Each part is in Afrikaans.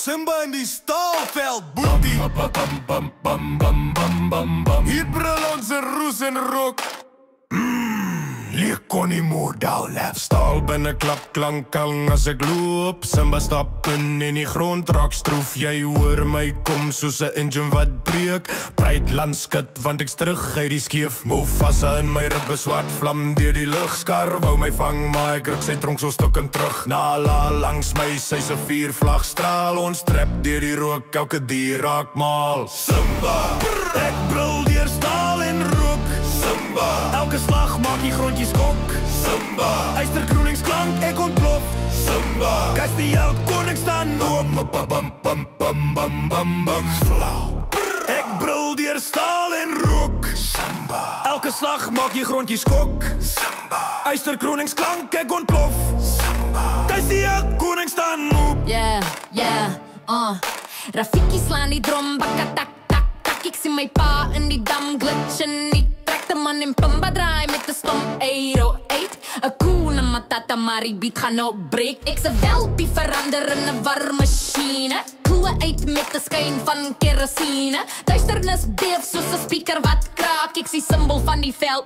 Simba in die staalveld, boetie. Hier brul ons in roes en rook. Leek Connie model lap. Staal binne klap klank klang as ek loop. Simba stap in en die grond raak stroef. Jy hoor my kom soos 'n engine wat breek. Breed landskit want ek's terug uit die skeef. Mufasa in my ribbe swart vlam deur die lug. Skar wou my vang maar ek ruk sy tronk so stukken terug. Nala langs my sy's 'n vuurvlag straal. Ons trap deur die rook, elke dier raak maal. Simba, ek brul deur staal en rook. Simba, elke slag maak die grondjies skok. Simba, eysterkroningsklank, ek ontplof. Simba, kys die held koning staan op. Flauw. Ek brul deur staal en rook. Simba, elke slag maak die grondjies skok. Simba, eysterkroningsklank, ek ontplof. Simba, kys die held koning staan op. Rafiki slaan die drum, bakka tak tak tak. Ek sien my pa in die dam glitchen nie. De man in Pumba draai met de stom 808. Een koene matata, maar die beat gaan nou breek. Ik ze welpie verander in een warmachine. Kloe uit met de skyn van kerosine. Duisternis beef soos 'n speaker wat kraak. Ik zie symbool van die veld,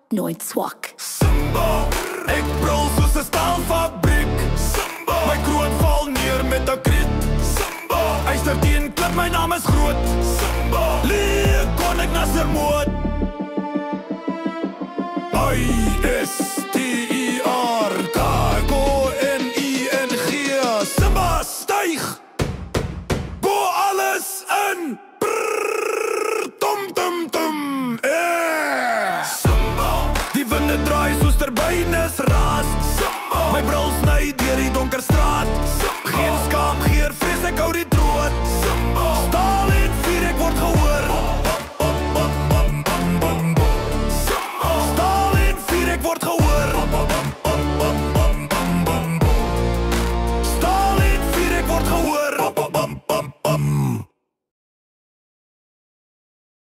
nooit swak. Simba, ek brul soos 'n staalfabriek. Simba, my kroon val neer met 'n kriet. Simba, eyster teen klip, my naam is groot. Simba, leek koning Nassermoot. I-S-T-I-R-K-O-N-I-N-G. Simba, styg bo alles in. Tom tom tom. Simba, die winde draai soos terbynes raas. Simba, my brul sny deur die donker straat.